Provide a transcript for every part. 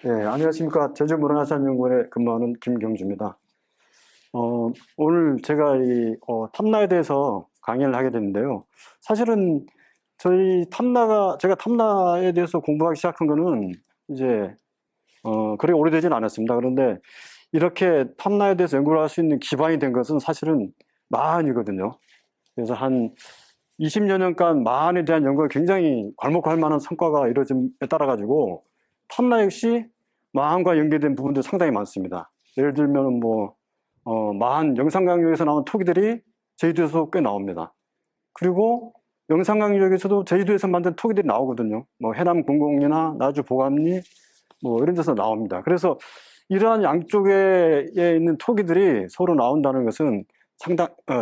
예, 안녕하십니까. 제주문화산연구원에 근무하는 김경주입니다. 오늘 제가 탐나에 대해서 강의를 하게 됐는데요. 사실은 제가 탐나에 대해서 공부하기 시작한 거는 이제, 그렇게 오래되진 않았습니다. 그런데 이렇게 탐나에 대해서 연구를 할 수 있는 기반이 된 것은 사실은 마한이거든요. 그래서 한 20여 년간 마한에 대한 연구가 굉장히 괄목할 만한 성과가 이루어짐에 따라 가지고 탐나 역시 마한과 연계된 부분도 상당히 많습니다. 예를 들면 마한 영산강유역에서 나온 토기들이 제주도에서 꽤 나옵니다. 그리고 영산강유역에서도 제주도에서 만든 토기들이 나오거든요. 해남 공공리나 나주 보감리 이런 데서 나옵니다. 그래서 이러한 양쪽에 있는 토기들이 서로 나온다는 것은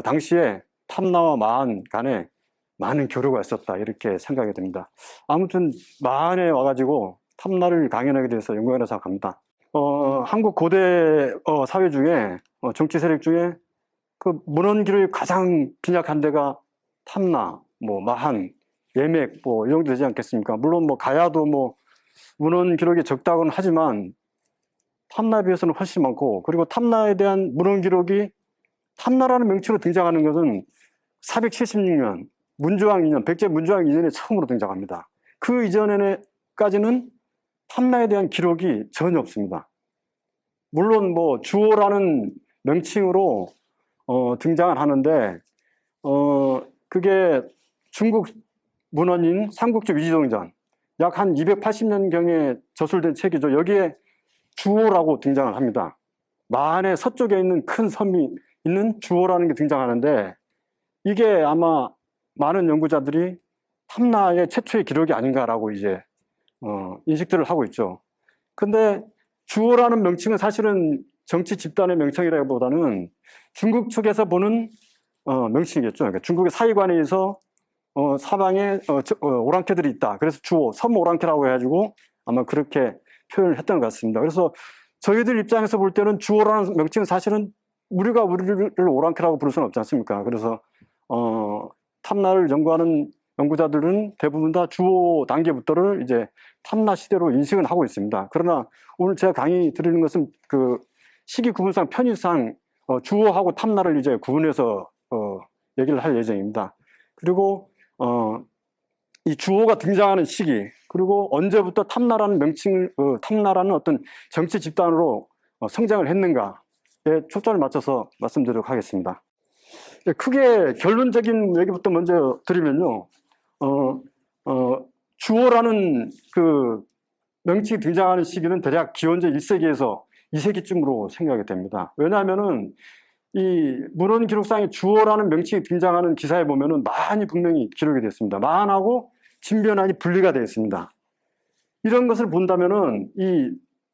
당시에 탐나와 마한 간에 많은 교류가 있었다, 이렇게 생각이 됩니다. 아무튼 마한에 와가지고 탐나를 강연하게 돼서 영광이라고 생각합니다. 한국 고대 사회 중에 정치 세력 중에 그 문헌 기록이 가장 빈약한 데가 탐나, 마한, 예맥 이 정도 되지 않겠습니까? 물론 가야도 문헌 기록이 적다고는 하지만 탐나에 비해서는 훨씬 많고, 그리고 탐나에 대한 문헌 기록이 탐나라는 명칭으로 등장하는 것은 476년 문조왕 2년, 백제 문조왕 2년에 처음으로 등장합니다. 그 이전에까지는 탐나에 대한 기록이 전혀 없습니다. 물론 주호라는 명칭으로 등장을 하는데 그게 중국 문헌인 삼국지 위지동전 약 한 280년경에 저술된 책이죠. 여기에 주호라고 등장을 합니다. 마한의 서쪽에 있는 큰 섬이 있는 주호라는 게 등장하는데, 이게 아마 많은 연구자들이 탐나의 최초의 기록이 아닌가라고 이제 인식들을 하고 있죠. 근데 주호라는 명칭은 사실은 정치 집단의 명칭이라기보다는 중국 측에서 보는 명칭이겠죠. 그러니까 중국의 사이관에서 사방에 오랑캐들이 있다. 그래서 주호, 섬 오랑캐라고 해가지고 아마 그렇게 표현을 했던 것 같습니다. 그래서 저희들 입장에서 볼 때는 주호라는 명칭은 사실은 우리를 오랑캐라고 부를 수는 없지 않습니까? 그래서 탐나를 연구하는 연구자들은 대부분 다 주호 단계부터를 이제 탐나 시대로 인식은 하고 있습니다. 그러나 오늘 제가 강의 드리는 것은 그 시기 구분상 편의상 주호하고 탐나를 이제 구분해서 얘기를 할 예정입니다. 그리고 이 주호가 등장하는 시기, 그리고 언제부터 탐나라는 명칭을 탐나라는 어떤 정치 집단으로 성장을 했는가에 초점을 맞춰서 말씀드리도록 하겠습니다. 크게 결론적인 얘기부터 먼저 드리면요, 주호라는 그 명칭이 등장하는 시기는 대략 기원전 1세기에서 2세기쯤으로 생각이 됩니다. 왜냐하면은 이 문헌 기록상에 주호라는 명칭이 등장하는 기사에 보면은 마한이 분명히 기록이 됐습니다. 마한하고 진변한이 분리가 되어 있습니다. 이런 것을 본다면은 이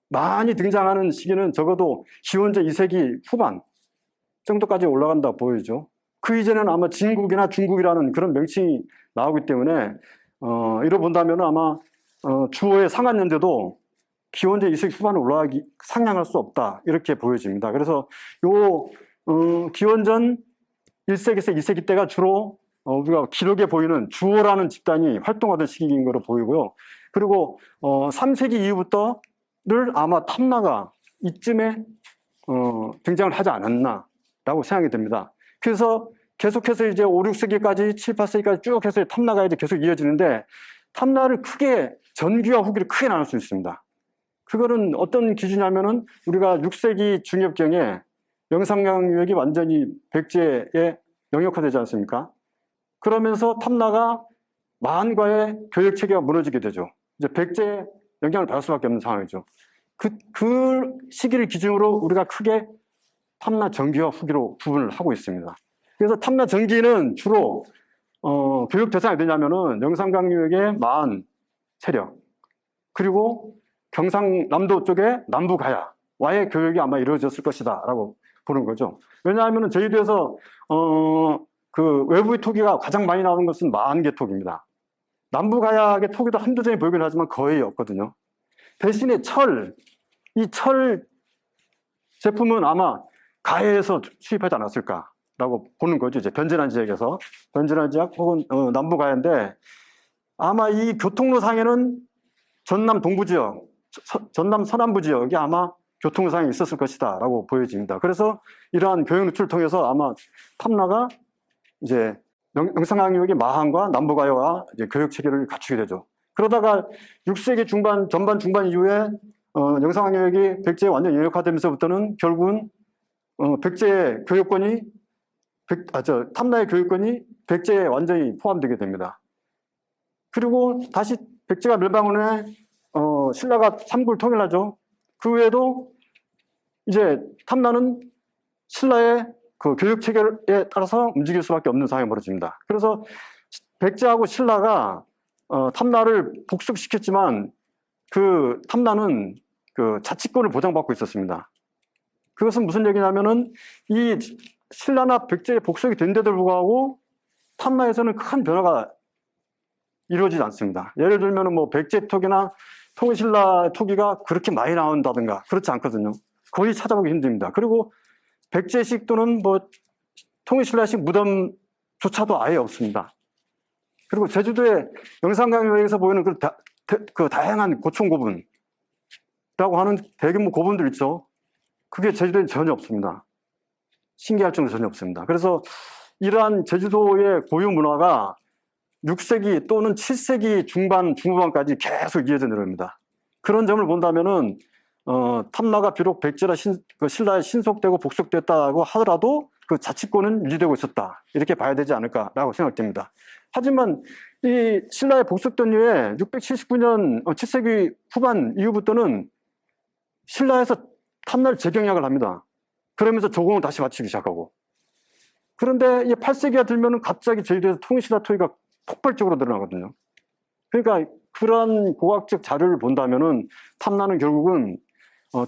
마한이 등장하는 시기는 적어도 기원전 2세기 후반 정도까지 올라간다 보이죠. 그 이전에는 아마 진국이나 중국이라는 그런 명칭이 나오기 때문에 이로 본다면 아마 주호의 상한년대도 기원전 2세기 후반에 상향할 수 없다, 이렇게 보여집니다. 그래서 기원전 1세기에서 2세기 때가 주로 우리가 기록에 보이는 주호라는 집단이 활동하던 시기인 것으로 보이고요. 그리고 3세기 이후부터를 아마 탐나가 이쯤에 등장을 하지 않았나라고 생각이 됩니다. 그래서 계속해서 이제 5, 6세기까지 7, 8세기까지 쭉 해서 탐나가 이제 계속 이어지는데, 탐나를 크게 전기와 후기를 크게 나눌 수 있습니다. 그거는 어떤 기준이냐면은 우리가 6세기 중엽경에 영산강유역이 완전히 백제에 영역화되지 않습니까? 그러면서 탐나가 마한과의 교역 체계가 무너지게 되죠. 이제 백제의 영향을 받을 수밖에 없는 상황이죠. 그 시기를 기준으로 우리가 크게 탐나 전기와 후기로 구분을 하고 있습니다. 그래서 탐나 전기는 주로 교역 대상이 되냐면은 영산강유역의 마한 세력, 그리고 경상남도 쪽의 남부가야와의 교역이 아마 이루어졌을 것이다 라고 보는 거죠. 왜냐하면 제주도에서 그 외부의 토기가 가장 많이 나오는 것은 마한계 토기입니다. 남부가야의 토기도 한두 점이 보이긴 하지만 거의 없거든요. 대신에 이 철 제품은 아마 가해에서 수입하지 않았을까라고 보는 거죠. 이제 변전한 지역에서, 변전한 지역 혹은 남부가야인데, 아마 이 교통로상에는 전남 동부 지역, 전남 서남부 지역이 아마 교통상이 있었을 것이다 라고 보여집니다. 그래서 이러한 교육 루트를 통해서 아마 탐나가 이제 영산강유역의 마한과 남부가요와 이제 교육 체계를 갖추게 되죠. 그러다가 6세기 중반, 전반 중반 이후에 영산강유역이 백제에 완전 영역화되면서부터는 결국은 백제의 교육권이 탐나의 교육권이 백제에 완전히 포함되게 됩니다. 그리고 다시 백제가 멸망한 후에 신라가 삼국을 통일하죠. 그 외에도 이제 탐나는 신라의 그 교육 체계에 따라서 움직일 수밖에 없는 상황이 벌어집니다. 그래서 백제하고 신라가 탐나를 복속시켰지만 그 탐나는 그 자치권을 보장받고 있었습니다. 그것은 무슨 얘기냐면은 이 신라나 백제의 복속이 된데도 불구하고 탐나에서는 큰 변화가 이루어지지 않습니다. 예를 들면 뭐 백제 토기나 통신라 토기가 그렇게 많이 나온다든가 그렇지 않거든요. 거의 찾아보기 힘듭니다. 그리고 백제식 또는 뭐 통신라식 무덤조차도 아예 없습니다. 그리고 제주도의 영산강유역에서 보이는 그 다양한 고총 고분이라고 하는 대규모 고분들 있죠. 그게 제주도에 전혀 없습니다. 신기할 정도로 전혀 없습니다. 그래서 이러한 제주도의 고유 문화가 6세기 또는 7세기 중후반까지 계속 이어져 내려옵니다. 그런 점을 본다면은 탐나가 비록 백제라 신라에 신속되고 복속됐다고 하더라도 그 자치권은 유지되고 있었다. 이렇게 봐야 되지 않을까라고 생각됩니다. 하지만 이 신라에 복속된 이후에 679년 7세기 후반 이후부터는 신라에서 탐나를 재경약을 합니다. 그러면서 조공을 다시 바치기 시작하고. 그런데 이 8세기가 들면은 갑자기 제주도에서 통신라 토기가 폭발적으로 늘어나거든요. 그러니까 그런 고학적 자료를 본다면은 탐나는 결국은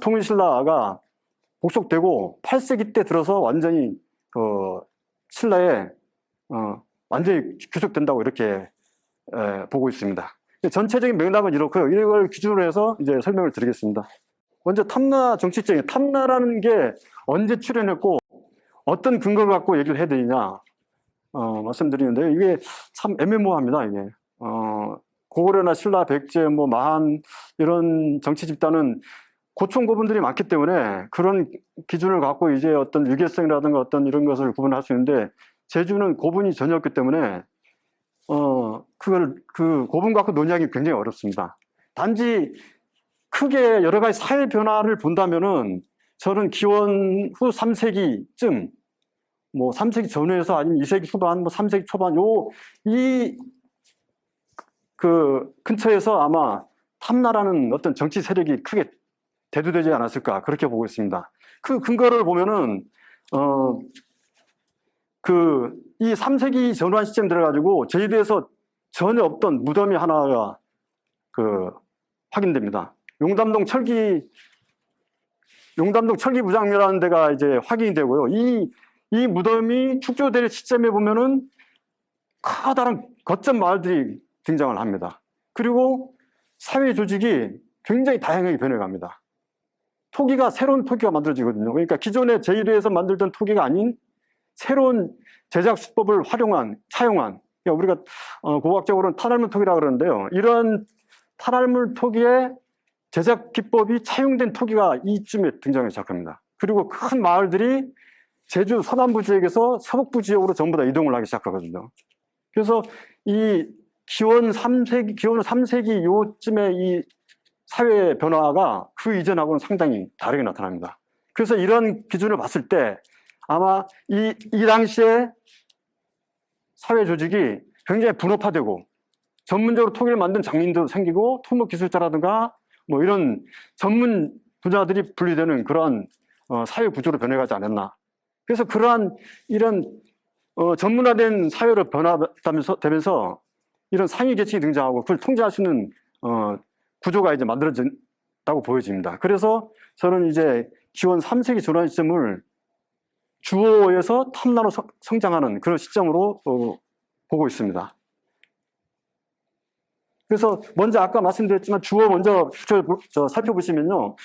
통일신라가 복속되고 8세기 때 들어서 완전히 신라에 완전히 귀속된다고 이렇게 보고 있습니다. 전체적인 맥락은 이렇고요. 이걸 기준으로 해서 이제 설명을 드리겠습니다. 먼저 탐나 정치적인 탐나라는 게 언제 출현했고 어떤 근거를 갖고 얘기를 해야 되느냐 말씀드리는데 이게 참 애매모호합니다. 이게 고구려나 신라, 백제, 뭐 마한 이런 정치 집단은 고총고분들이 많기 때문에 그런 기준을 갖고 이제 어떤 유계성이라든가 어떤 이런 것을 구분할 수 있는데 제주는 고분이 전혀 없기 때문에 그 고분 갖고 논의하기 굉장히 어렵습니다. 단지 크게 여러 가지 사회 변화를 본다면은 저는 기원 후 3세기쯤 뭐 3세기 전후에서 아니면 2세기 후반, 뭐 3세기 초반 그 근처에서 아마 탐나라는 어떤 정치 세력이 크게 대두되지 않았을까 그렇게 보고 있습니다. 그 근거를 보면은 이 3세기 전후한 시점 들어가지고 제주도에서 전혀 없던 무덤이 하나가 확인됩니다. 용담동 철기 무장묘라는 데가 이제 확인이 되고요. 이 무덤이 축조될 시점에 보면은 커다란 거점 마을들이 등장을 합니다. 그리고 사회 조직이 굉장히 다양하게 변해갑니다. 새로운 토기가 만들어지거든요. 그러니까 기존의 제주도에서 만들던 토기가 아닌 새로운 제작 수법을 차용한, 그러니까 우리가 고고학적으로는 탄알물 토기라고 그러는데요. 이런 탄알물 토기의 제작 기법이 차용된 토기가 이쯤에 등장하기 시작합니다. 그리고 큰 마을들이 제주 서남부 지역에서 서북부 지역으로 전부 다 이동을 하기 시작하거든요. 그래서 이 기원 3세기 요쯤에 이 사회 변화가 그 이전하고는 상당히 다르게 나타납니다. 그래서 이런 기준을 봤을 때 아마 이 당시에 사회 조직이 굉장히 분업화되고 전문적으로 토기를 만든 장인도 생기고 토목기술자라든가 뭐 이런 전문 분야들이 분리되는 그러한 사회 구조로 변해가지 않았나. 그래서 이런 전문화된 사회로 변화되면서 이런 상위 계층이 등장하고 그걸 통제할 수 있는 구조가 이제 만들어진다고 보여집니다. 그래서 저는 이제 기원 3세기 전환 시점을 주어에서 탐나로 성장하는 그런 시점으로 보고 있습니다. 그래서 먼저 아까 말씀드렸지만 주어 먼저 살펴보시면요.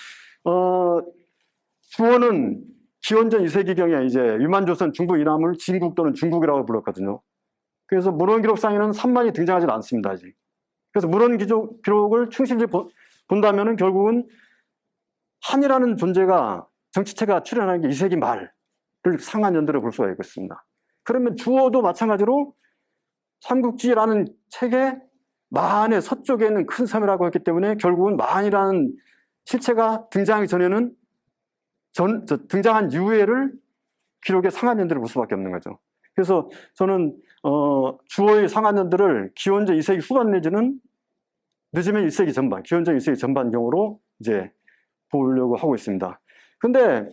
주어는 기원전 2세기경에 이제 유만조선 중부 이남을 진국 또는 중국이라고 불렀거든요. 그래서 문헌 기록상에는 3만이 등장하지 않습니다. 아직. 그래서 문헌 기록을 충실히 본다면은 결국은 한이라는 존재가 정치체가 출현한 게 2세기 말을 상한 연대로 볼 수가 있겠습니다. 그러면 주어도 마찬가지로 삼국지라는 책에 마한의 서쪽에 있는 큰 섬이라고 했기 때문에 결국은 마한이라는 실체가 등장하기 전에는 등장한 이후에를 기록의 상한연대를 볼 수밖에 없는 거죠. 그래서 저는 주어의 상한연대를 기원전 2세기 후반 내지는 늦으면 1세기 전반, 기원전 1세기 전반경으로 이제 보려고 하고 있습니다. 근데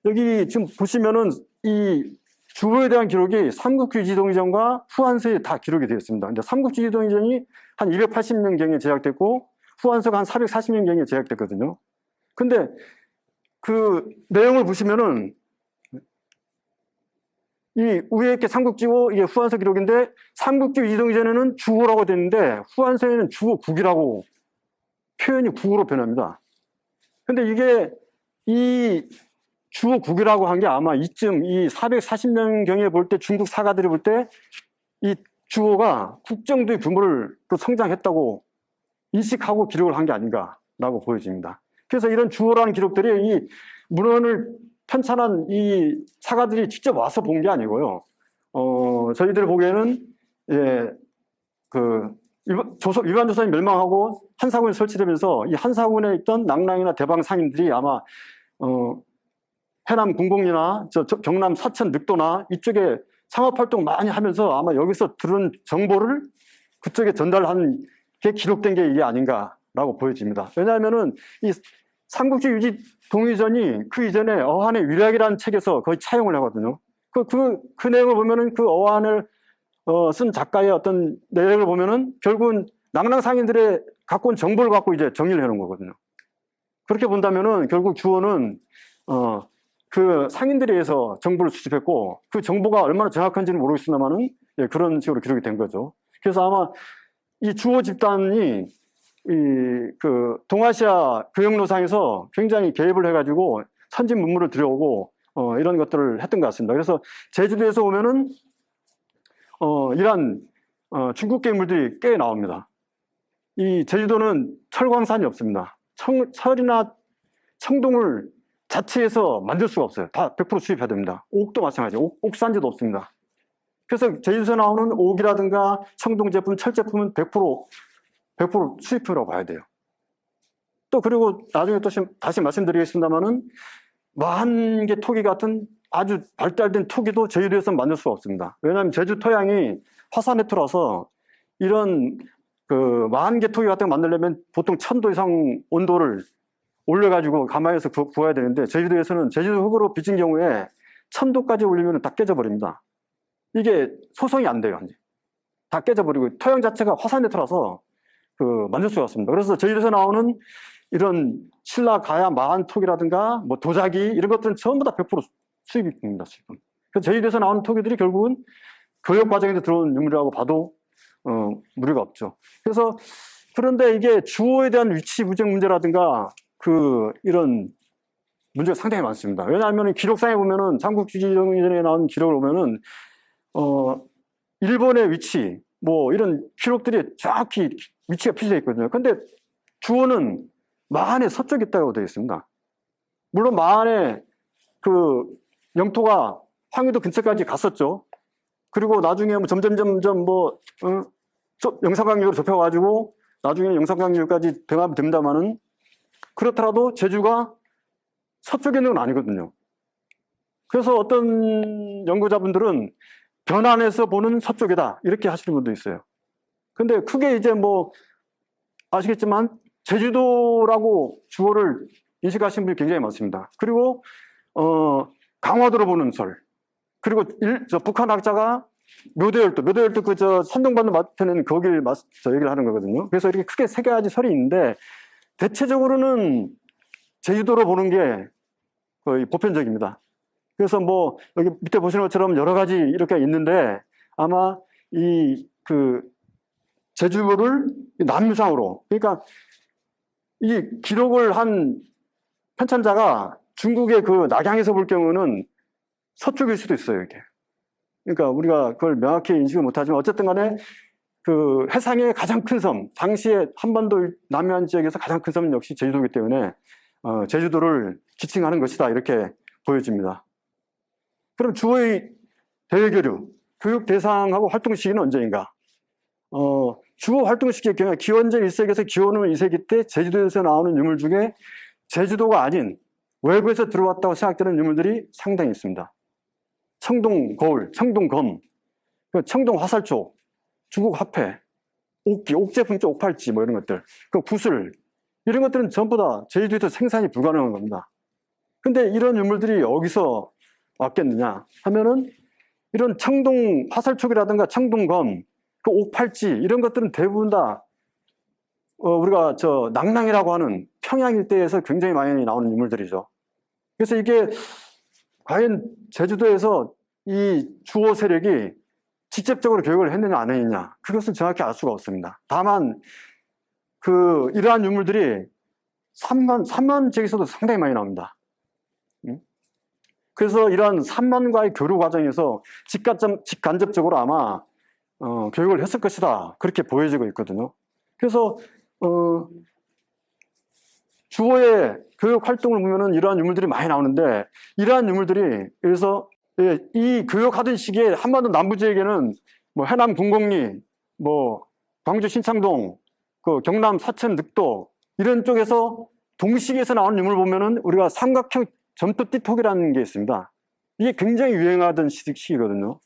여기 지금 보시면은 이 주어에 대한 기록이 삼국지 지동이전과 후한서에 다 기록이 되어 있습니다. 근데 삼국지 지동이전이 한 280년경에 제작됐고 후한서가 한 440년경에 제작됐거든요. 근데 그 내용을 보시면은 이 위에 이렇게 삼국지고 이게 후한서 기록인데 삼국지 이동이전에는 주호라고 되어 있는데 후한서에는 주호국이라고 표현이 국으로 변합니다. 근데 이게 이 주호국이라고 한 게 아마 이쯤 이 440년경에 볼 때 중국 사가들이 볼 때 이 주호가 국정도의 규모를 또 성장했다고 인식하고 기록을 한 게 아닌가라고 보여집니다. 그래서 이런 주호라는 기록들이 이 문헌을 편찬한 이 사가들이 직접 와서 본 게 아니고요. 저희들 보기에는 예, 그 일반 조선이 멸망하고 한사군이 설치되면서 이 한사군에 있던 낙랑이나 대방 상인들이 아마 해남 궁공리나 경남 사천 늑도나 이쪽에 상업활동 많이 하면서 아마 여기서 들은 정보를 그쪽에 전달한 게 기록된 게 이게 아닌가라고 보여집니다. 왜냐하면은 이 삼국지 유지 동의전이 그 이전에 어한의 위략이라는 책에서 거의 차용을 하거든요. 그 내용을 보면은 그 어한을 쓴 작가의 어떤 내용을 보면은 결국은 낙랑 상인들의 갖고 온 정보를 갖고 이제 정리를 해놓은 거거든요. 그렇게 본다면은 결국 주어는 그 상인들에 의해서 정보를 수집했고 그 정보가 얼마나 정확한지는 모르겠습니다만은 예, 그런 식으로 기록이 된 거죠. 그래서 아마 이 주어 집단이 그 동아시아 교역로상에서 굉장히 개입을 해가지고 선진 문물을 들여오고 이런 것들을 했던 것 같습니다. 그래서 제주도에서 오면은 이런 중국계 인물들이 꽤 나옵니다. 이 제주도는 철광산이 없습니다. 철이나 청동을 자체에서 만들 수가 없어요. 다 100% 수입해야 됩니다. 옥도 마찬가지예요. 옥산지도 없습니다. 그래서 제주도에서 나오는 옥이라든가 청동 제품, 철 제품은 100% 수입품이라고 봐야 돼요. 또 그리고 나중에 또 다시 말씀드리겠습니다만은 40개 토기 같은 아주 발달된 토기도 제주도에서 만들 수가 없습니다. 왜냐하면 제주 토양이 화산의 토라서 이런 그 40개 토기 같은 거 만들려면 보통 1000도 이상 온도를 올려가지고 가마에서 구워야 되는데 제주도에서는 제주도 흙으로 빚은 경우에 1000도까지 올리면 다 깨져버립니다. 이게 소성이 안 돼요. 다 깨져버리고 토양 자체가 화산의 토라서 만들 수가 없습니다. 그래서 제주도에서 나오는 이런 신라, 가야, 마한톡이라든가 뭐 도자기 이런 것들은 전부 다 100% 수입입니다. 지금. 그래서 제주도에서 나오는 토기들이 결국은 교역 과정에서 들어온 유물이라고 봐도 무리가 없죠. 그래서 그런데 이게 주어에 대한 위치 부정 문제라든가 이런 문제가 상당히 많습니다. 왜냐하면 기록상에 보면은 삼국지전에 나온 기록을 보면은 일본의 위치 뭐 이런 기록들이 정확히 위치가 표시되어 있거든요. 근데 주어는 마한의 서쪽에 있다고 되어 있습니다. 물론 마한의 그 영토가 황해도 근처까지 갔었죠. 그리고 나중에 뭐 점점 영산강유로 좁혀가지고 나중에는 영산강유까지 병합이 됩니다만은 그렇더라도 제주가 서쪽에 있는 건 아니거든요. 그래서 어떤 연구자분들은 변환해서 보는 서쪽이다 이렇게 하시는 분도 있어요. 근데 크게 이제 뭐 아시겠지만 제주도라고 주어를 인식하시는 분이 굉장히 많습니다. 그리고 강화도로 보는 설, 그리고 북한 학자가 묘도열도 산동반도 맞는 거기를 얘기를 하는 거거든요. 그래서 이렇게 크게 세 가지 설이 있는데 대체적으로는 제주도로 보는 게 거의 보편적입니다. 그래서 뭐 여기 밑에 보시는 것처럼 여러 가지 이렇게 있는데 아마 제주도를 남유상으로, 그러니까 이 기록을 한 편찬자가 중국의 그 낙양에서 볼 경우는 서쪽일 수도 있어요, 이렇게. 그러니까 우리가 그걸 명확히 인식을 못하지만 어쨌든 간에 그 해상의 가장 큰 섬, 당시에 한반도 남해안 지역에서 가장 큰 섬은 역시 제주도이기 때문에 제주도를 지칭하는 것이다 이렇게 보여집니다. 그럼 주어의 대외교류, 교육 대상하고 활동 시기는 언제인가? 주어 활동 시기의 경우에 기원전 1세기에서 기원 후 2세기 때 제주도에서 나오는 유물 중에 제주도가 아닌 외부에서 들어왔다고 생각되는 유물들이 상당히 있습니다. 청동 거울, 청동 검, 청동 화살촉, 중국 화폐, 옥기, 옥제품조, 옥팔찌 뭐 이런 것들, 그 구슬 이런 것들은 전부 다 제주도에서 생산이 불가능한 겁니다. 근데 이런 유물들이 어디서 왔겠느냐 하면은 이런 청동 화살촉이라든가 청동검, 그 옥팔찌 이런 것들은 대부분 다 우리가 낭랑이라고 하는 평양 일대에서 굉장히 많이 나오는 유물들이죠. 그래서 이게 과연 제주도에서 이 주호 세력이 직접적으로 교육을 했느냐 안 했느냐 그것은 정확히 알 수가 없습니다. 다만 이러한 유물들이 3만 지역에서도 상당히 많이 나옵니다. 그래서 이러한 3만과의 교류 과정에서 직간접적으로 아마 교육을 했을 것이다 그렇게 보여지고 있거든요. 그래서 주호의 교육 활동을 보면은 이러한 유물들이 많이 나오는데 이러한 유물들이 그래서 이 교육하던 시기에 한반도 남부 지역에는 뭐 해남 궁곡리, 뭐 광주 신창동, 그 경남 사천 늑도 이런 쪽에서 동시기에서 나오는 유물 보면은 우리가 삼각형 점토띠 톡이라는 게 있습니다. 이게 굉장히 유행하던 시기거든요.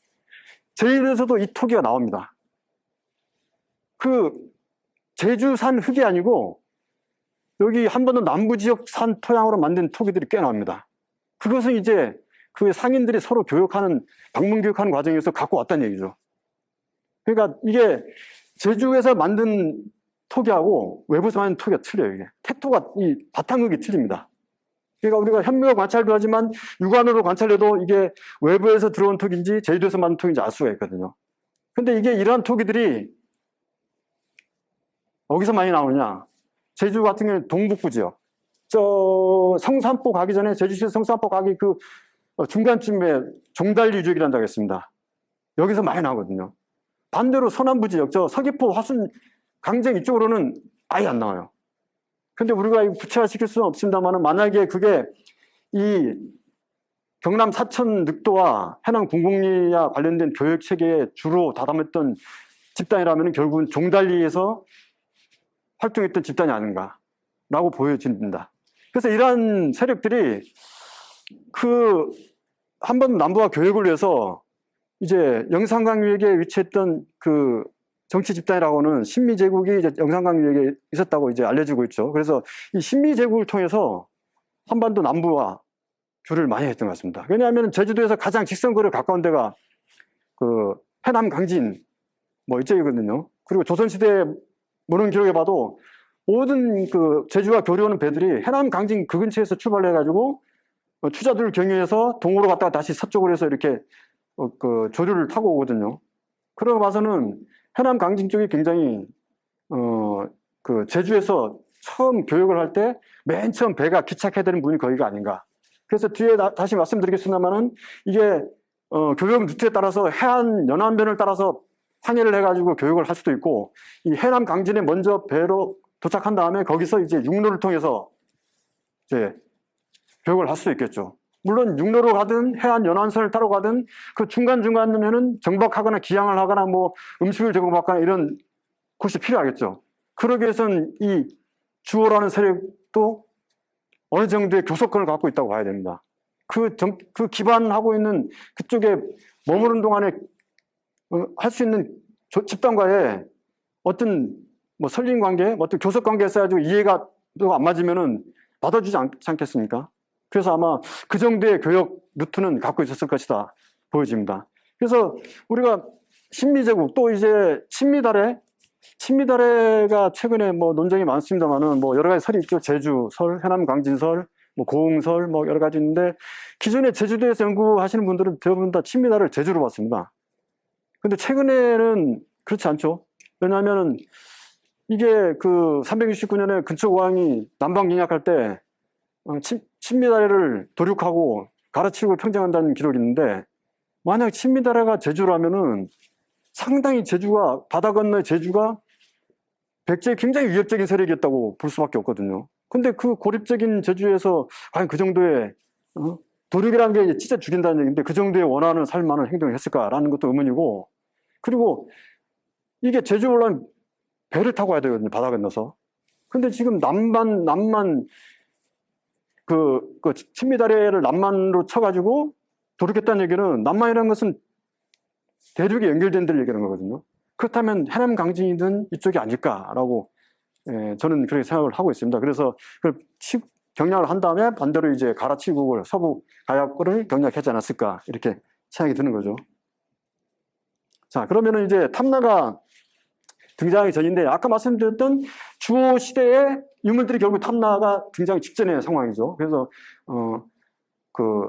제주도에서도 이 토기가 나옵니다. 그 제주산 흙이 아니고 여기 한반도 남부 지역 산 토양으로 만든 토기들이 꽤 나옵니다. 그것은 이제 그 상인들이 서로 교육하는 방문 교육하는 과정에서 갖고 왔다는 얘기죠. 그러니까 이게 제주에서 만든 토기하고 외부에서 만든 토기가 틀려요. 이게 태토가 이 바탕흙이 틀립니다. 그러니까 우리가 현미경 관찰도 하지만 육안으로 관찰해도 이게 외부에서 들어온 토기인지 제주도에서 만든 토기인지 알 수가 있거든요. 근데 이게 이러한 토기들이 어디서 많이 나오느냐? 제주 같은 경우는 동북부 지역. 성산포 가기 전에 제주시 성산포 가기 그 중간쯤에 종달리 유적이란다고 했습니다. 여기서 많이 나오거든요. 반대로 서남부 지역, 서귀포, 화순, 강정 이쪽으로는 아예 안 나와요. 근데 우리가 구체화시킬 수는 없습니다만 만약에 그게 이 경남 사천 늑도와 해남 궁곡리와 관련된 교육 체계에 주로 다담했던 집단이라면 결국은 종달리에서 활동했던 집단이 아닌가라고 보여집니다. 그래서 이러한 세력들이 그 한반도 남부와 교역을 위해서 이제 영산강 유역에 위치했던 그 정치 집단이라고는 신미제국이 이제 영산강 유역에 있었다고 이제 알려지고 있죠. 그래서 이 신미제국을 통해서 한반도 남부와 교류를 많이 했던 것 같습니다. 왜냐하면 제주도에서 가장 직선거리에 가까운 데가 그 해남 강진 뭐 이쪽이거든요. 그리고 조선시대 문헌 기록에 봐도 모든 그 제주와 교류하는 배들이 해남 강진 그 근처에서 출발해가지고 추자도를 경유해서 동으로 갔다가 다시 서쪽으로 해서 이렇게 그 조류를 타고 오거든요. 그러고 봐서는 해남 강진 쪽이 굉장히 그 제주에서 처음 교육을 할 때 맨 처음 배가 기착해야 되는 분이 거기가 아닌가. 그래서 뒤에 다시 말씀드리겠습니다만은 이게 교육 루트에 따라서 해안 연안변을 따라서 항해를 해가지고 교육을 할 수도 있고 이 해남 강진에 먼저 배로 도착한 다음에 거기서 이제 육로를 통해서 이제 교육을 할 수도 있겠죠. 물론 육로로 가든 해안 연안선을 따로 가든 그 중간중간에는 정박하거나 기항을 하거나 뭐 음식을 제공받거나 이런 곳이 필요하겠죠. 그러기 위해서는 이 주호라는 세력도 어느 정도의 교섭권을 갖고 있다고 봐야 됩니다. 그 기반하고 있는 그쪽에 머무른 동안에 할 수 있는 집단과의 어떤 뭐 설린 관계, 어떤 교섭 관계에 써가지고 이해가 또 안 맞으면은 받아주지 않겠습니까? 그래서 아마 그 정도의 교역 루트는 갖고 있었을 것이다 보여집니다. 그래서 우리가 신미제국 또 이제 친미달해가 최근에 뭐 논쟁이 많습니다만은 뭐 여러 가지 설이 있죠. 제주설, 해남 강진설, 뭐 고흥설 뭐 여러 가지 있는데 기존에 제주도에서 연구하시는 분들은 대부분 다 친미달을 제주로 봤습니다. 근데 최근에는 그렇지 않죠. 왜냐하면 이게 그 369년에 근초고왕이 남방 진약할 때 친미달해를 도륙하고 가라치고 평정한다는 기록이 있는데 만약 친미달해가 제주라면은 상당히 제주가, 바다 건너의 제주가 백제의 굉장히 위협적인 세력이었다고 볼 수밖에 없거든요. 근데 그 고립적인 제주에서 과연 그 정도의 도륙이라는 게 진짜 죽인다는 얘기인데 그 정도의 원하는 살만한 행동을 했을까라는 것도 의문이고, 그리고 이게 제주 올라면 배를 타고 가야 되거든요, 바다 건너서. 근데 지금 남만 그 친미다리를 남만으로 쳐가지고 도륙했다는 얘기는, 남만이라는 것은 대륙에 연결된 데를 얘기하는 거거든요. 그렇다면 해남 강진이든 이쪽이 아닐까라고 저는 그렇게 생각을 하고 있습니다. 그래서 경략을 한 다음에 반대로 이제 가라치국을, 서부 가야국을 경략하지 않았을까, 이렇게 생각이 드는 거죠. 자, 그러면은 이제 탐나가 등장하기 전인데, 아까 말씀드렸던 주호 시대의 유물들이 결국 탐나가 등장하기 직전의 상황이죠. 그래서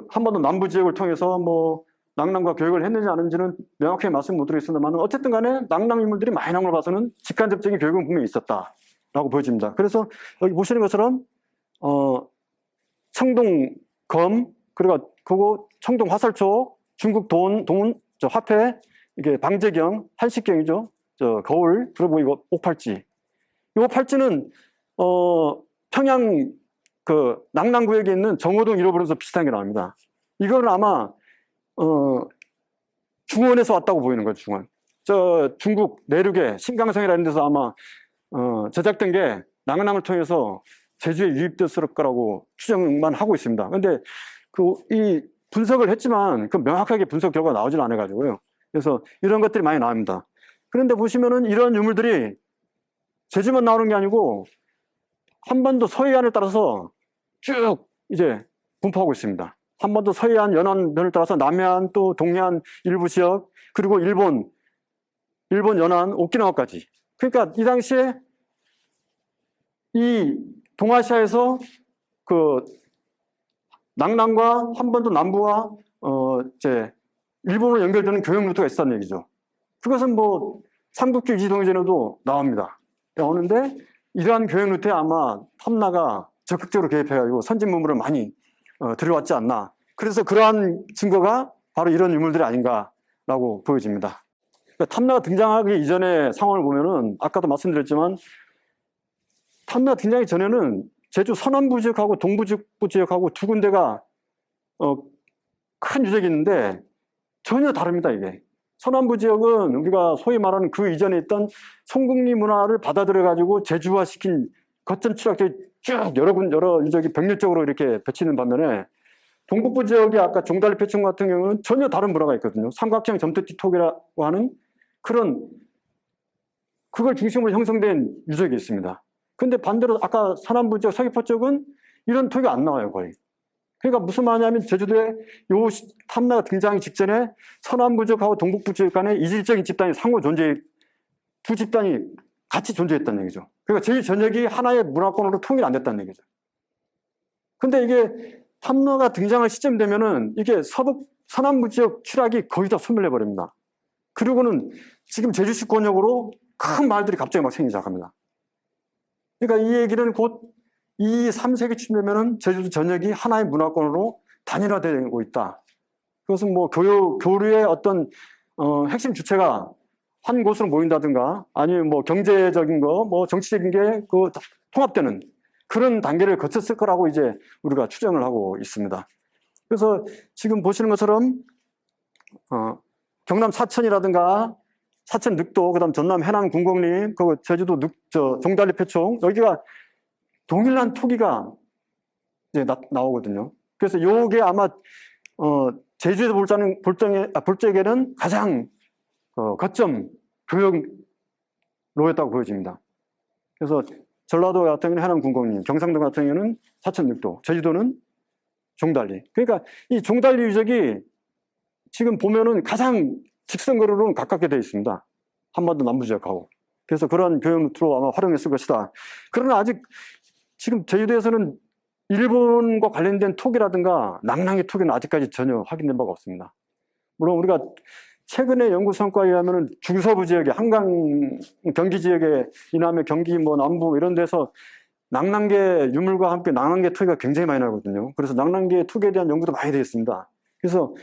한반도 남부 지역을 통해서 뭐 낭랑과 교역을 했는지 안 했는지는 명확하게 말씀 못 드리겠습니다만, 어쨌든 간에 낭랑 유물들이 많이 나온 걸 봐서는 직간접적인 교역은 분명히 있었다라고 보여집니다. 그래서 여기 보시는 것처럼 청동 검, 그리고 그거 청동 화살초, 중국 저 화폐, 이게 방제경, 한식경이죠. 저 거울, 그리고 이거 옥팔찌. 이 옥팔찌는 평양 그 낭랑구역에 있는 정호동 잃어버려서 비슷한 게 나옵니다. 이거는 아마 중원에서 왔다고 보이는 거죠, 중원. 저 중국 내륙의 신강성이라는 데서 아마 제작된 게 낭랑을 통해서 제주에 유입됐을 거라고 추정만 하고 있습니다. 근데 이 분석을 했지만 그 명확하게 분석 결과가 나오질 않아가지고요. 그래서 이런 것들이 많이 나옵니다. 그런데 보시면은 이런 유물들이 제주만 나오는 게 아니고 한반도 서해안을 따라서 쭉 이제 분포하고 있습니다. 한반도 서해안 연안면을 따라서 남해안, 또 동해안 일부 지역, 그리고 일본 연안, 오키나와까지. 그러니까 이 당시에 이 동아시아에서 그 낭랑과 한반도 남부와 이제 일본으로 연결되는 교역 루트가 있었다는 얘기죠. 그것은 뭐 삼국지 이지동전에도 나옵니다. 나오는데 이러한 교역 루트에 아마 탐나가 적극적으로 개입해가지고 선진 문물을 많이 들여왔지 않나. 그래서 그러한 증거가 바로 이런 유물들이 아닌가라고 보여집니다. 그러니까 탐나가 등장하기 이전의 상황을 보면은, 아까도 말씀드렸지만 탐나가 등장하기 전에는 제주 서남부 지역하고 동부북부 지역하고 두 군데가 큰 유적이 있는데 전혀 다릅니다. 이게 서남부 지역은 우리가 소위 말하는 그 이전에 있던 송국리 문화를 받아들여가지고 제주화시킨 거점 추락들이 쭉 여러 유적이 병렬적으로 이렇게 배치는 반면에, 동북부 지역의 아까 종달리 패층 같은 경우는 전혀 다른 문화가 있거든요. 삼각형 점토티 톡이라고 하는 그걸 중심으로 형성된 유적이 있습니다. 근데 반대로 아까 서남부 지역, 서귀포 쪽은 이런 톡이 안 나와요, 거의. 그러니까 무슨 말이냐면 제주도에 요 탐나가 등장하기 직전에 서남부 지역하고 동북부 지역 간에 이질적인 집단이 상호 존재, 두 집단이 같이 존재했다는 얘기죠. 그러니까 제주 전역이 하나의 문화권으로 통일 안 됐다는 얘기죠. 근데 이게 탐나가 등장할 시점 되면은 이게 서남부 지역 추락이 거의 다 소멸해 버립니다. 그리고는 지금 제주시 권역으로 큰 마을들이 갑자기 막 생기기 시작합니다. 그러니까 이 얘기는 곧 2, 3세기쯤 되면은 제주도 전역이 하나의 문화권으로 단일화되고 있다. 그것은 뭐 교류의 어떤 핵심 주체가 한 곳으로 모인다든가, 아니면 뭐 경제적인 거, 뭐 정치적인 게 통합되는 그런 단계를 거쳤을 거라고 이제 우리가 추정을 하고 있습니다. 그래서 지금 보시는 것처럼 경남 사천이라든가 사천 늑도, 그다음 전남 해남 궁곡림, 그 제주도 종달리 패총, 여기가 동일한 토기가 이제 나오거든요. 그래서 요게 아마 제주에서 볼 적에는 가장 거점 교역로였다고 보여집니다. 그래서 전라도 같은 경우는 해남 궁곡림, 경상도 같은 경우는 사천 늑도, 제주도는 종달리. 그러니까 이 종달리 유적이 지금 보면은 가장 직선거리로는 가깝게 되어 있습니다. 한반도 남부 지역하고. 그래서 그런 교역 루트로 아마 활용했을 것이다. 그러나 아직 지금 제주도에서는 일본과 관련된 톡이라든가 낭랑의 톡은 아직까지 전혀 확인된 바가 없습니다. 물론 우리가 최근의 연구 성과에 의하면 중서부 지역에, 한강 경기 지역에, 이남의 경기 뭐 남부 이런 데서 낭랑계 유물과 함께 낭랑계 톡이 굉장히 많이 나거든요. 그래서 낭랑계 톡에 대한 연구도 많이 되어 있습니다. 그래서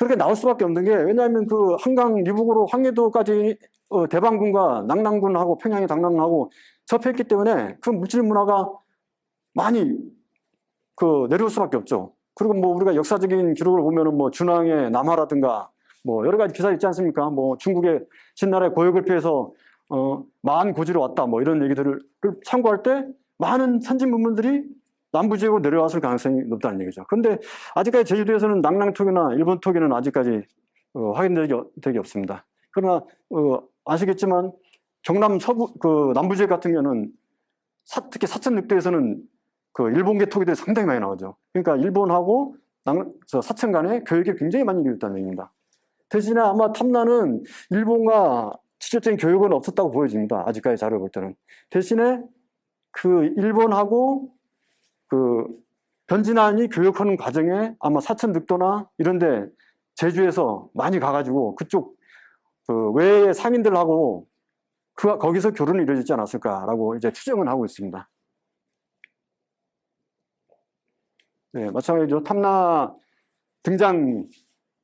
그렇게 나올 수밖에 없는 게, 왜냐하면 그 한강 이북으로 황해도까지 대방군과 낙랑군하고 평양의 당랑하고 접했기 때문에 그 물질 문화가 많이 그 내려올 수밖에 없죠. 그리고 뭐 우리가 역사적인 기록을 보면은 뭐 준왕의 남하라든가 뭐 여러 가지 기사 있지 않습니까? 뭐 중국의 신나라의 고역을 피해서 마한 고지로 왔다 뭐 이런 얘기들을 참고할 때 많은 선진 문물들이 남부 지역으로 내려왔을 가능성이 높다는 얘기죠. 그런데 아직까지 제주도에서는 낙랑 토기나 일본 토기는 아직까지 확인되기 없습니다. 그러나 아시겠지만 경남 서부 그 남부 지역 같은 경우는 특히 사천 늑대에서는 그 일본계 토기들이 상당히 많이 나오죠. 그러니까 일본하고 사천 간에 교육이 굉장히 많이 이루어졌다는 얘기입니다. 대신에 아마 탐나는 일본과 직접적인 교육은 없었다고 보여집니다. 아직까지 자료를 볼 때는. 대신에 그 일본하고 그 변진환이 교육하는 과정에 아마 사천 늑도나 이런데 제주에서 많이 가가지고 그쪽 그 외의 상인들하고 거기서 교류는 이루어지지 않았을까라고 이제 추정은 하고 있습니다. 네, 마찬가지로 탐나 등장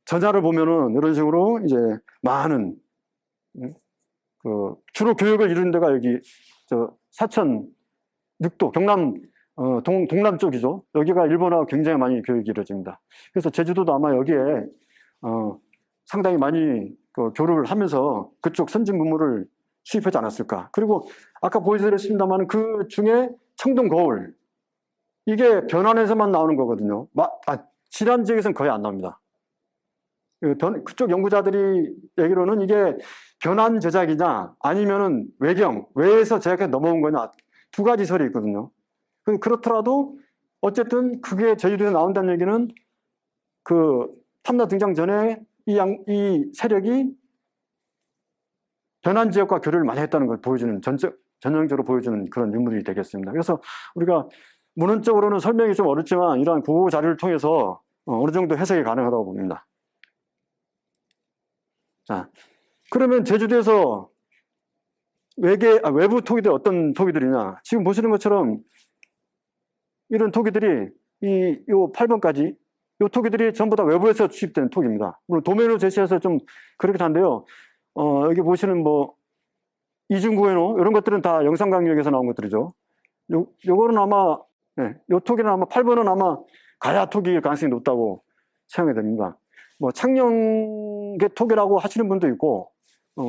전야를 보면은 이런 식으로 이제 많은 그 주로 교육을 이루는 데가 여기 사천 늑도 경남 동남 쪽이죠. 여기가 일본하고 굉장히 많이 교육이 이루어집니다. 그래서 제주도도 아마 여기에 상당히 많이 그 교류를 하면서 그쪽 선진 문물을 수입하지 않았을까. 그리고 아까 보여드렸습니다만 그 중에 청동 거울 이게 변환에서만 나오는 거거든요. 질환 지역에서는 거의 안 나옵니다. 그쪽 연구자들이 얘기로는 이게 변환 제작이냐 아니면은 외에서 제작해 넘어온 거냐 두 가지 설이 있거든요. 그렇더라도 어쨌든 그게 제주도에 나온다는 얘기는 그 탐나 등장 전에 이 세력이 변환 지역과 교류를 많이 했다는 걸 보여주는 전형적으로 보여주는 그런 인물이 되겠습니다. 그래서 우리가 문헌적으로는 설명이 좀 어렵지만 이러한 고고 자료를 통해서 어느 정도 해석이 가능하다고 봅니다. 자, 그러면 제주도에서 외부 토기들 어떤 토기들이냐? 지금 보시는 것처럼 이런 토기들이 요 8번까지 요 토기들이 전부 다 외부에서 취입된 토기입니다. 물론 도면으로 제시해서 좀 그렇긴 한데요. 여기 보시는 뭐 이중구해노 이런 것들은 다 영상 강력에서 나온 것들이죠. 요거는 아마 요 토기는 아마 8번은 아마 가야 토기일 가능성이 높다고 생각이 됩니다. 뭐 창녕계 토기라고 하시는 분도 있고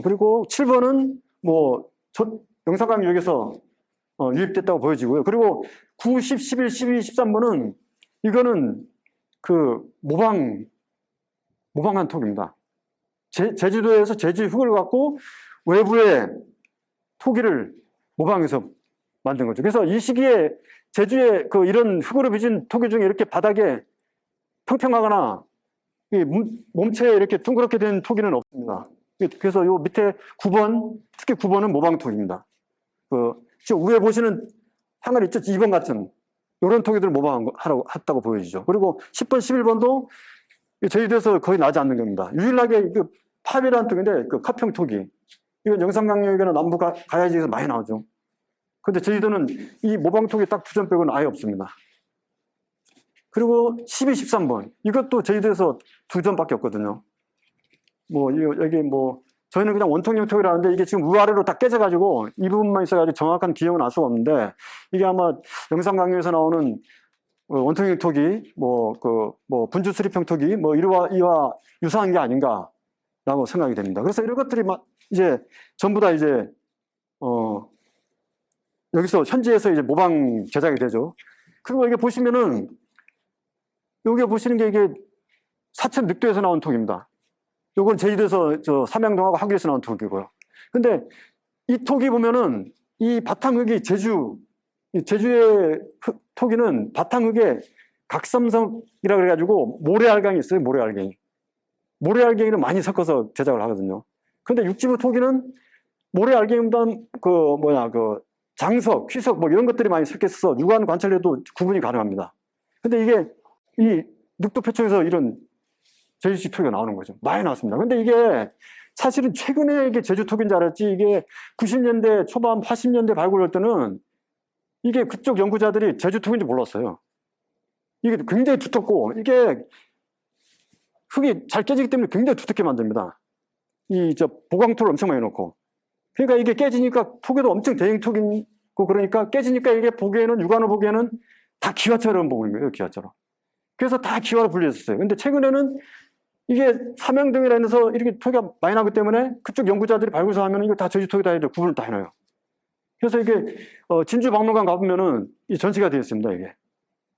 그리고 7번은 뭐 영상 강력에서 유입됐다고 보여지고요. 그리고 9, 10, 11, 12, 13번은 이거는 그 모방한 토기입니다. 제주도에서 제주 흙을 갖고 외부의 토기를 모방해서 만든 거죠. 그래서 이 시기에 제주에 그 이런 흙으로 빚은 토기 중에 이렇게 바닥에 평평하거나 몸체에 이렇게 둥그렇게 된 토기는 없습니다. 그래서 요 밑에 9번, 특히 9번은 모방 토기입니다. 지금 위에 보시는 항을 있죠? 2번 같은 이런 토기들을 모방하다고 보여지죠. 그리고 10번, 11번도 제주도에서 거의 나지 않는 겁니다. 유일하게 그 팝이라는 토기인데 그 카평 토기. 이건 영상 강력이나 남부 가야지에서 많이 나오죠. 근데 제주도는 이 모방 토기 딱 2점 빼고는 아예 없습니다. 그리고 12, 13번. 이것도 제주도에서 2점밖에 없거든요. 뭐, 여기 뭐, 저희는 그냥 원통형 토기라는데 이게 지금 위아래로 다 깨져가지고 이 부분만 있어가지고 정확한 기억은 알 수가 없는데 이게 아마 영상 강요에서 나오는 원통형 토기, 분주 수립형 토기, 이와 유사한 게 아닌가라고 생각이 됩니다. 그래서 이런 것들이 이제 전부 다 이제, 여기서 현지에서 이제 모방 제작이 되죠. 그리고 여기 보시면은 여기 보시는 게 이게 사천 늑도에서 나온 토기입니다. 요건 제주도에서 삼양동하고 하구에서 나온 토기고요. 근데 이 토기 보면은 이 바탕흙이 제주의 토기는 바탕흙에 각삼성이라고 그래가지고 모래알갱이 있어요. 모래알갱이를 많이 섞어서 제작을 하거든요. 근데 육지부 토기는 모래알갱이보다 장석, 퀴석 이런 것들이 많이 섞여 있어서 육안 관찰해도 구분이 가능합니다. 근데 이게 이 늑도표청에서 이런 제주식 토기가 나오는 거죠. 많이 나왔습니다. 근데 이게 사실은 최근에 이게 제주 토기인 줄 알았지 이게 90년대 초반 80년대 발굴할 때는 이게 그쪽 연구자들이 제주 토기인지 몰랐어요. 이게 굉장히 두텁고 이게 흙이 잘 깨지기 때문에 굉장히 두텁게 만듭니다. 보강토를 엄청 많이 넣고. 그러니까 이게 깨지니까 톡에도 엄청 대형톡이고 그러니까 깨지니까 이게 보기에는, 육안으로 보기에는 다 기와처럼 보이는 거예요, 기와처럼. 그래서 다 기와로 분류했었어요. 근데 최근에는 이게 삼양동이라 해서 이렇게 톡이 많이 나기 때문에 그쪽 연구자들이 발굴사하면 이거 다 저지톡이다 해도 구분을 다 해놔요. 그래서 이게 진주박물관 가보면은 이 전시가 되어 있습니다, 이게.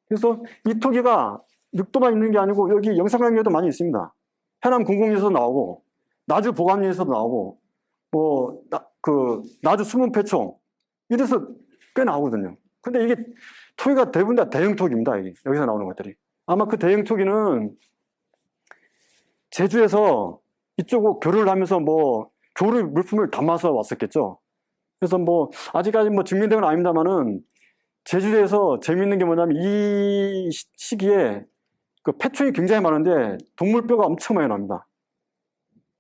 그래서 이 토기가 늑도만 있는 게 아니고 여기 영산강에도 많이 있습니다. 해남 궁곡리에서 나오고 나주 보감리에서도 나오고 나주 수문패총 이래서 꽤 나오거든요. 근데 이게 토기가 대부분 다 대형 토기입니다. 이게 여기서 나오는 것들이. 아마 그 대형 토기는 제주에서 이쪽으로 교류를 하면서 교류 물품을 담아서 왔었겠죠. 그래서 아직까지 증명된 건 아닙니다만은 제주도에서 재미있는 게 뭐냐면 이 시기에 그 패충이 굉장히 많은데 동물뼈가 엄청 많이 나옵니다.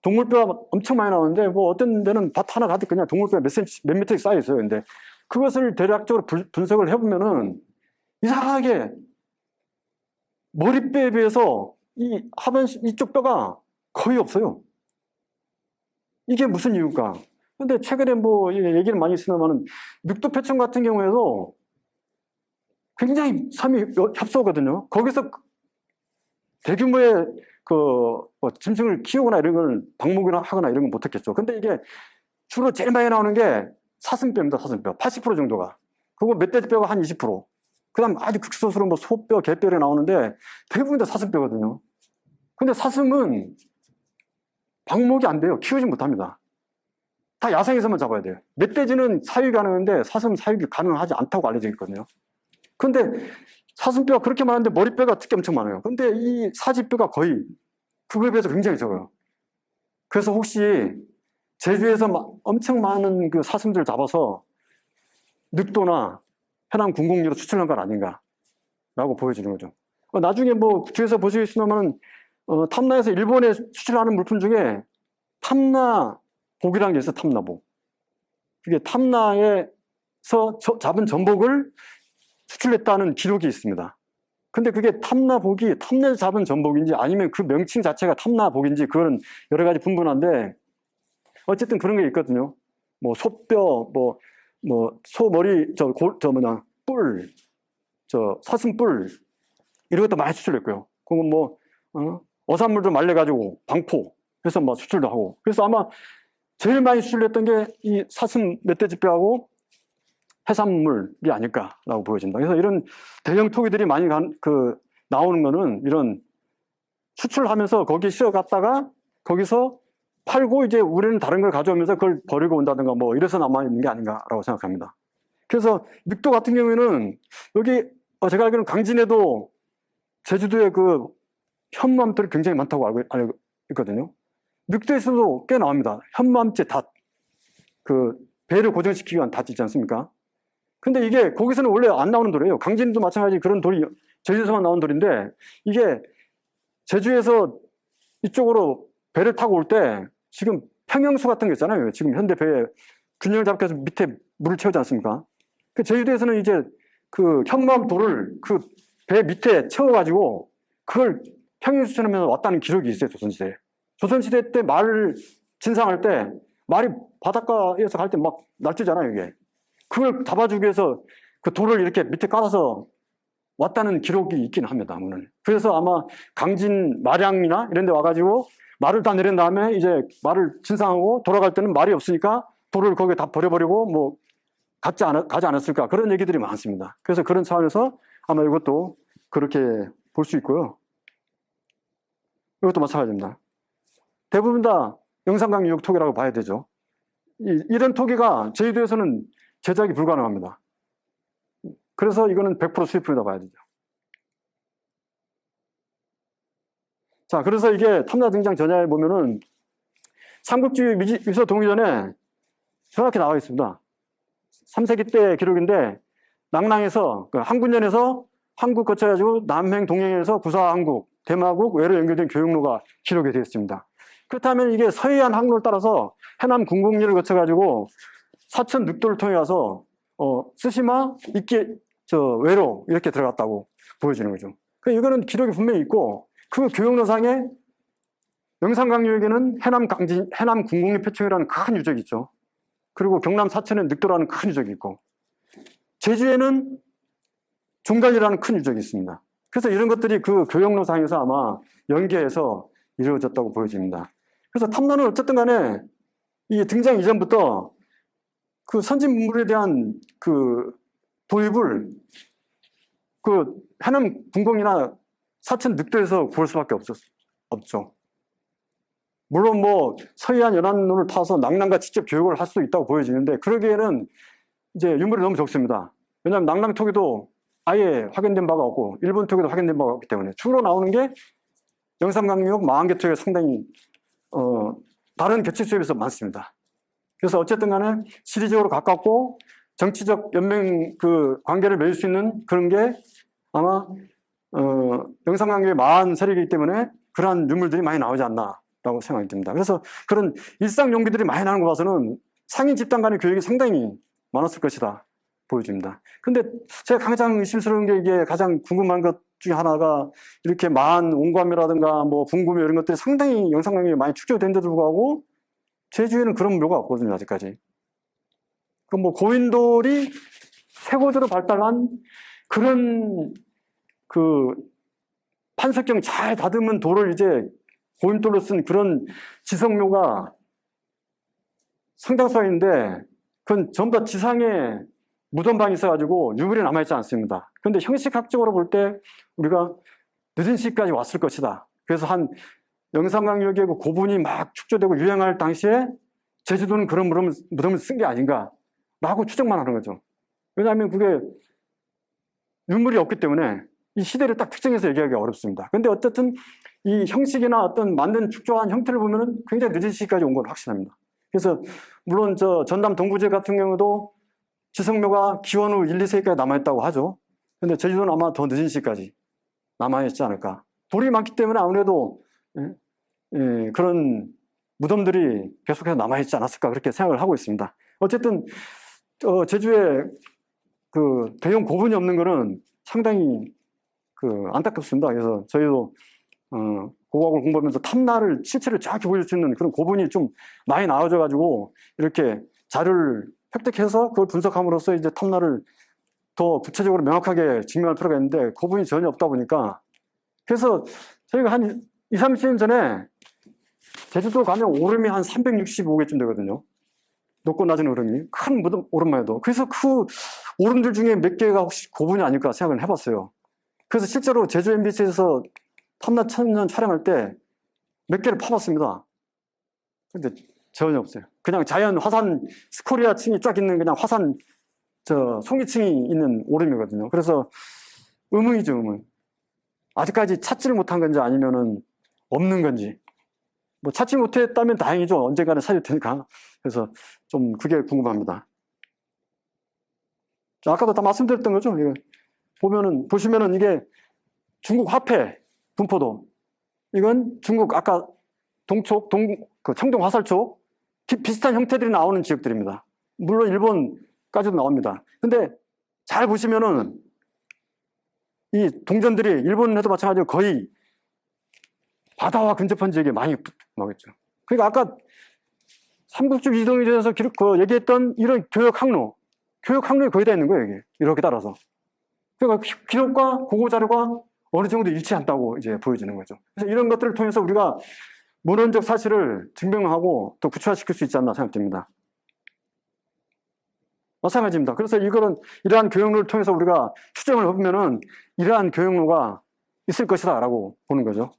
동물뼈가 엄청 많이 나오는데 어떤 데는 밭 하나 가득 그냥 동물뼈가 몇 미터씩 쌓여 있어요. 근데 그것을 대략적으로 분석을 해보면은 이상하게 머리뼈에 비해서 이 하반신 이쪽 뼈가 거의 없어요. 이게 무슨 이유일까? 근데 최근에 얘기는 많이 있습니다만은 늑도패충 같은 경우에도 굉장히 삶이 협소하거든요. 거기서 대규모의 짐승을 키우거나 이런 걸 방목이나 하거나 이런 건 못했겠죠. 근데 이게 주로 제일 많이 나오는 게 사슴뼈입니다. 사슴뼈 80% 정도가. 그리고 멧돼지뼈가 한 20%. 그다음 아주 극소수로 소뼈, 개뼈이 나오는데 대부분 다 사슴뼈거든요. 근데 사슴은 방목이 안 돼요. 키우지 못합니다. 다 야생에서만 잡아야 돼요. 멧돼지는 사육이 가능한데 사슴은 사육이 가능하지 않다고 알려져 있거든요. 근데 사슴뼈가 그렇게 많은데 머리뼈가 특히 엄청 많아요. 근데 이 사지뼈가 거의 그거에 비해서 굉장히 적어요. 그래서 혹시 제주에서 엄청 많은 그 사슴들을 잡아서 늑도나 해남 궁곡리로 수출한 건 아닌가라고 보여지는 거죠. 나중에 뒤에서 보실 수 있으면 탐나에서 일본에 수출하는 물품 중에 탐나복이라는 게 있어요. 탐나복. 그게 탐나에서 잡은 전복을 수출했다는 기록이 있습니다. 근데 그게 탐나복이 탐내에서 잡은 전복인지 아니면 그 명칭 자체가 탐나복인지 그거는 여러 가지 분분한데 어쨌든 그런 게 있거든요. 소뼈, 소머리, 뿔, 사슴뿔 이런 것도 많이 수출했고요. 그리고 어산물도 말려가지고 방포 해서 수출도 하고. 그래서 아마 제일 많이 수출했던 게 이 사슴 멧돼지뼈하고 해산물이 아닐까라고 보여진다. 그래서 이런 대형 토기들이 많이 나오는 거는 이런 수출하면서 거기 실어갔다가 거기서 팔고 이제 우리는 다른 걸 가져오면서 그걸 버리고 온다든가 이래서 남아있는 게 아닌가라고 생각합니다. 그래서 늑도 같은 경우에는 여기 제가 알기로는 강진에도 제주도에 그 현무암들이 굉장히 많다고 알고 있거든요. 늑도에서도 꽤 나옵니다. 현무암째 닷. 배를 고정시키기 위한 닷 있지 않습니까? 근데 이게 거기서는 원래 안 나오는 돌이에요. 강진도 마찬가지 그런 돌이 제주에서만 나오는 돌인데 이게 제주에서 이쪽으로 배를 타고 올 때 지금 평형수 같은 게 있잖아요. 지금 현대 배에 균형을 잡기 위해서 밑에 물을 채우지 않습니까? 제주도에서는 이제 그 현무암 돌을 그 배 밑에 채워가지고 그걸 평형수처럼 왔다는 기록이 있어요. 조선시대에. 조선시대 때 말을 진상할 때 말이 바닷가에서 갈 때 날뛰잖아요. 이게. 그걸 잡아주기 위해서 그 돌을 이렇게 밑에 깔아서 왔다는 기록이 있긴 합니다. 오늘. 그래서 아마 강진 마량이나 이런 데 와가지고 말을 다 내린 다음에 이제 말을 진상하고 돌아갈 때는 말이 없으니까 돌을 거기에 다 버려버리고 가지 않았을까 그런 얘기들이 많습니다. 그래서 그런 차원에서 아마 이것도 그렇게 볼 수 있고요. 이것도 마찬가지입니다. 대부분 다 영산강 유역 토기라고 봐야 되죠. 이런 토기가 제주도에서는 제작이 불가능합니다. 그래서 이거는 100% 수입품이라고 봐야 되죠. 자, 그래서 이게 탐나 등장 전야에 보면은 삼국지 위서 동의전에 정확히 나와 있습니다. 3세기 때 기록인데 낭랑에서 항군연에서 한국 거쳐가지고 남행 동행에서 구사 한국, 대마국, 외로 연결된 교역로가 기록이 되어 있습니다. 그렇다면 이게 서해안 항로를 따라서 해남 궁곡리를 거쳐가지고 사천 늑도를 통해 가서 쓰시마, 외로 이렇게 들어갔다고 보여지는 거죠. 이거는 기록이 분명히 있고 그 교역로상에 영산강유역에는 해남 군곡리표층이라는 큰 유적이 있죠. 그리고 경남 사천에 늑도라는 큰 유적이 있고, 제주에는 종갈리라는 큰 유적이 있습니다. 그래서 이런 것들이 그 교역로상에서 아마 연계해서 이루어졌다고 보여집니다. 그래서 탐나는 어쨌든 간에 이 등장 이전부터 그 선진 문물에 대한 그 도입을 그 해남 군곡이나 사천 늑도에서 구할 수밖에 없죠. 물론 뭐 서해안 연안로를 타서 낙랑과 직접 교역을 할 수 있다고 보여지는데, 그러기에는 이제 유물이 너무 적습니다. 왜냐하면 낙랑 토기도 아예 확인된 바가 없고 일본 토기도 확인된 바가 없기 때문에 주로 나오는 게 영산강유역, 마안개 토기가 상당히 다른 개체수에 비해서 많습니다. 그래서 어쨌든 간에 지리적으로 가깝고 정치적 연맹 그 관계를 맺을 수 있는 그런 게 아마 영산강유역의 마안 세력이기 때문에 그러한 유물들이 많이 나오지 않나라고 생각이 듭니다. 그래서 그런 일상 용기들이 많이 나오는 거 봐서는 상인 집단 간의 교역이 상당히 많았을 것이다 보여집니다. 근데 제가 가장 의심스러운 게, 이게 가장 궁금한 것 중에 하나가, 이렇게 마안 온감이라든가 뭐 분구묘 이런 것들이 상당히 영산강유역에 많이 축적된데도 불구하고 제주에는 그런 묘가 없거든요, 아직까지. 그 뭐 고인돌이 쇠고대로 발달한 그런 그 판석경 잘 다듬은 돌을 이제 고인돌로 쓴 그런 지성묘가 상당수가 있는데, 그건 전부 다 지상에 무덤방이 있어가지고 유물이 남아있지 않습니다. 그런데 형식학적으로 볼 때 우리가 늦은 시기까지 왔을 것이다. 그래서 한 영산강유역의 그 고분이 막 축조되고 유행할 당시에 제주도는 그런 무덤을 쓴 게 아닌가라고 추정만 하는 거죠. 왜냐하면 그게 유물이 없기 때문에 이 시대를 딱 특정해서 얘기하기가 어렵습니다. 그런데 어쨌든 이 형식이나 어떤 만든 축조한 형태를 보면은 굉장히 늦은 시기까지 온 건 확실합니다. 그래서 물론 저 전남 동구제 같은 경우도 지성묘가 기원 후 1, 2세기까지 남아있다고 하죠. 근데 제주도는 아마 더 늦은 시기까지 남아있지 않을까. 돌이 많기 때문에 아무래도 그런 무덤들이 계속해서 남아있지 않았을까, 그렇게 생각을 하고 있습니다. 어쨌든 제주에 그 대형 고분이 없는 거는 상당히 그 안타깝습니다. 그래서 저희도 고고학을 공부하면서 탐나를 실체를 정확히 보여줄 수 있는 그런 고분이 좀 많이 나와져 가지고 이렇게 자료를 획득해서 그걸 분석함으로써 이제 탐나를 더 구체적으로 명확하게 증명할 필요가 있는데, 고분이 전혀 없다 보니까. 그래서 저희가 한 2, 30년 전에 제주도 가면 오름이 한 365개쯤 되거든요. 높고 낮은 오름이. 큰 오름만 해도. 그래서 그 오름들 중에 몇 개가 혹시 고분이 아닐까 생각을 해봤어요. 그래서 실제로 제주 MBC에서 탐나 천년 촬영할 때 몇 개를 파봤습니다. 근데 전혀 없어요. 그냥 자연 화산 스코리아 층이 쫙 있는 그냥 화산 송이층이 있는 오름이거든요. 그래서 의문이죠, 의문. 아직까지 찾지를 못한 건지 아니면은 없는 건지. 뭐 찾지 못했다면 다행이죠. 언젠가는 찾을 테니까. 그래서 좀 그게 궁금합니다. 아까도 다 말씀드렸던 거죠. 이거 보시면은 이게 중국 화폐 분포도, 이건 중국 아까 동쪽 그 청동 화살쪽 비슷한 형태들이 나오는 지역들입니다. 물론 일본까지도 나옵니다. 근데 잘 보시면은 이 동전들이 일본에도 마찬가지로 거의 바다와 근접한 지역에 많이 나오겠죠. 그러니까 아까 삼국지 이동에 대해서 얘기했던 이런 교역 항로에 거의 다 있는 거예요, 이게. 이렇게 따라서. 그러니까 기록과 고고 자료가 어느 정도 일치한다고 이제 보여지는 거죠. 그래서 이런 것들을 통해서 우리가 문헌적 사실을 증명하고 또 구체화시킬 수 있지 않나 생각됩니다. 마찬가지입니다. 그래서 이러한 교역로를 통해서 우리가 추정을 해보면은 이러한 교역로가 있을 것이다 라고 보는 거죠.